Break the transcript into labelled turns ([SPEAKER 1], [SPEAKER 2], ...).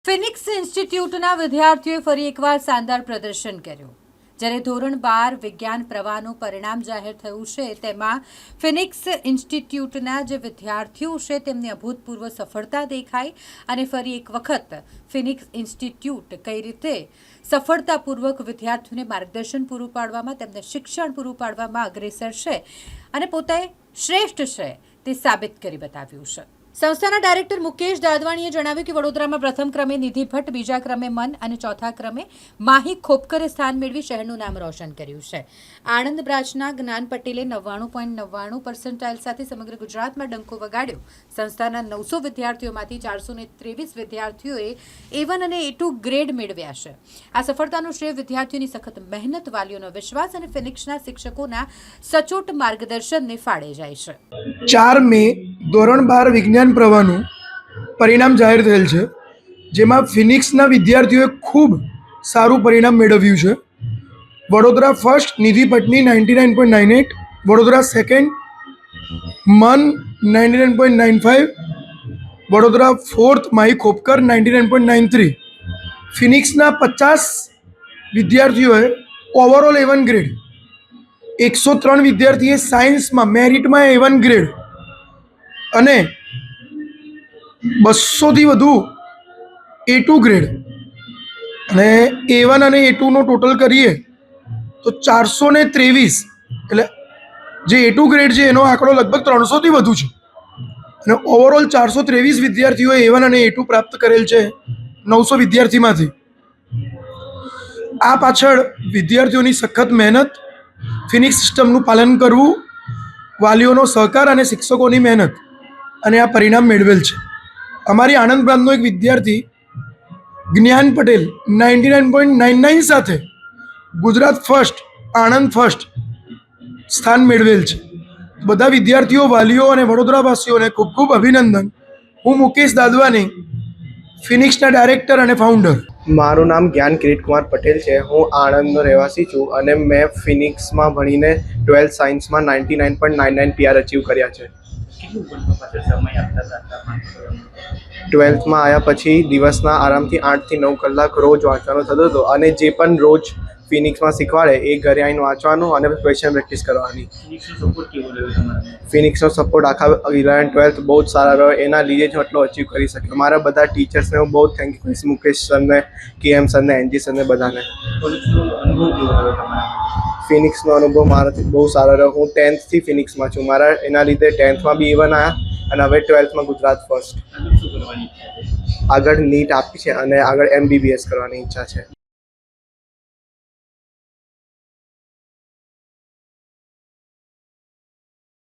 [SPEAKER 1] Phoenix ઇન્સ્ટિટ્યૂટના વિદ્યાર્થીઓએ ફરી એકવાર શાનદાર પ્રદર્શન કર્યું. જ્યારે ધોરણ 12 વિજ્ઞાન પ્રવાહનું પરિણામ જાહેર થયું છે, તેમાં ફિનિક્સ ઇન્સ્ટિટ્યૂટના જે વિદ્યાર્થીઓ છે તેમની અભૂતપૂર્વ સફળતા દેખાઈ અને ફરી એક વખત ફિનિક્સ ઇન્સ્ટિટ્યૂટ કઈ રીતે સફળતાપૂર્વક વિદ્યાર્થીઓને માર્ગદર્શન પૂરું પાડવામાં, તેમને શિક્ષણ પૂરું પાડવામાં અગ્રેસર છે અને પોતે શ્રેષ્ઠ છે તે સાબિત કરી બતાવ્યું છે. સંસ્થાના ડાયરેક્ટર મુકેશ દાદવાણીએ જણાવ્યું કે વડોદરામાં પ્રથમ ક્રમે નિધિ ભટ્ટ, બીજા ક્રમે મન અને ચોથા ક્રમે માહી ખોપકરે સ્થાન મેળવી શહેરનું નામ રોશન કર્યું છે. આણંદ બ્રાન્ચના જ્ઞાન પટેલે 99.99% સાથે સમગ્ર ગુજરાતમાં ડંકો વગાડ્યો. સંસ્થાના 900 વિદ્યાર્થીઓમાંથી 423 વિદ્યાર્થીઓએ A1 અને A2 ગ્રેડ મેળવ્યા છે. આ સફળતાનું શ્રેય વિદ્યાર્થીઓની સખત મહેનત, વાલીઓનો વિશ્વાસ અને ફિનિક્સના શિક્ષકોના સચોટ માર્ગદર્શનને ફાળે જાય છે.
[SPEAKER 2] 4 મે ધોરણ 12 વિજ્ઞાન પ્રવાહનું પરિણામ જાહેર થયેલ છે, જેમાં ફિનિક્સના વિદ્યાર્થીઓએ ખૂબ સારું પરિણામ મેળવ્યું છે. વડોદરા ફર્સ્ટ નિધિ ભટ્ટની 99.98, વડોદરા સેકન્ડ મન 99.95, વડોદરા ફોર્થ માહી ખોપકર 99.93. ફિનિક્સના 50 વિદ્યાર્થીઓએ ઓવરઓલ A1 ગ્રેડ, 103 વિદ્યાર્થીએ સાયન્સમાં મેરિટમાં A1 ગ્રેડ અને 200થી વધુ A2 ગ્રેડ અને A1 અને A2નો ટોટલ કરીએ તો 423, એટલે જે A2 ગ્રેડ છે એનો આંકડો લગભગ 300થી વધુ છે અને ઓવરઓલ 423 વિદ્યાર્થીઓએ A1 અને A2 પ્રાપ્ત કરેલ છે 900 વિદ્યાર્થીમાંથી. આ પાછળ વિદ્યાર્થીઓની સખત મહેનત, ફિનિક્સ સિસ્ટમનું પાલન કરવું, વાલીઓનો સહકાર અને શિક્ષકોની મહેનત અને આ પરિણામ મેળવેલ છે. અમારી આણંદ બ્રાન્ચનો એક વિદ્યાર્થી જ્ઞાન પટેલ 99.99 સાથે ગુજરાત ફર્સ્ટ, આણંદ ફર્સ્ટ સ્થાન મેળવેલ છે. બધા વિદ્યાર્થીઓ, વાલીઓ અને વડોદરાવાસીઓને ખૂબ ખૂબ અભિનંદન. હું મુકેશ દાદવાની, ફિનિક્સના ડાયરેક્ટર અને ફાઉન્ડર.
[SPEAKER 3] મારું નામ જ્ઞાન કિરીટકુમાર પટેલ છે. હું આણંદનો રહેવાસી છું અને મેં ફિનિક્સમાં ભણીને 12th સાયન્સમાં 99.99 PR અચીવ કર્યા છે. 12thમાં આવ્યા પછી દિવસના આરામથી 8 થી 9 કલાક રોજ વાંચવાનો થતો હતો અને જે પણ રોજ ફિનિક્સમાં શીખવાડે એ ઘરે આવીને વાંચવાનું અને ક્વેશ્ચન પ્રેક્ટિસ કરવાની. ફિનિક્સનો સપોર્ટ આખા 11th 12th બહુ જ સારા રહ્યો. એના લીધે જ આટલો અચીવ કરી શક્યો. મારા બધા ટીચર્સને હું બહુ થેન્ક યુ કહીશ, મુકેશ સરને, KM સરને, NG સરને, બધાને. ફિનિક્સનો અનુભવ મારાથી બહુ સારો રહ્યો. હું 10th થી ફિનિક્સમાં છું. મારા એના લીધે 10thમાં બી A1 આવ્યા અને હવે 12thમાં ગુજરાત ફર્સ્ટ. આગળ નીટ આપી છે અને આગળ MBBS કરવાની ઈચ્છા છે.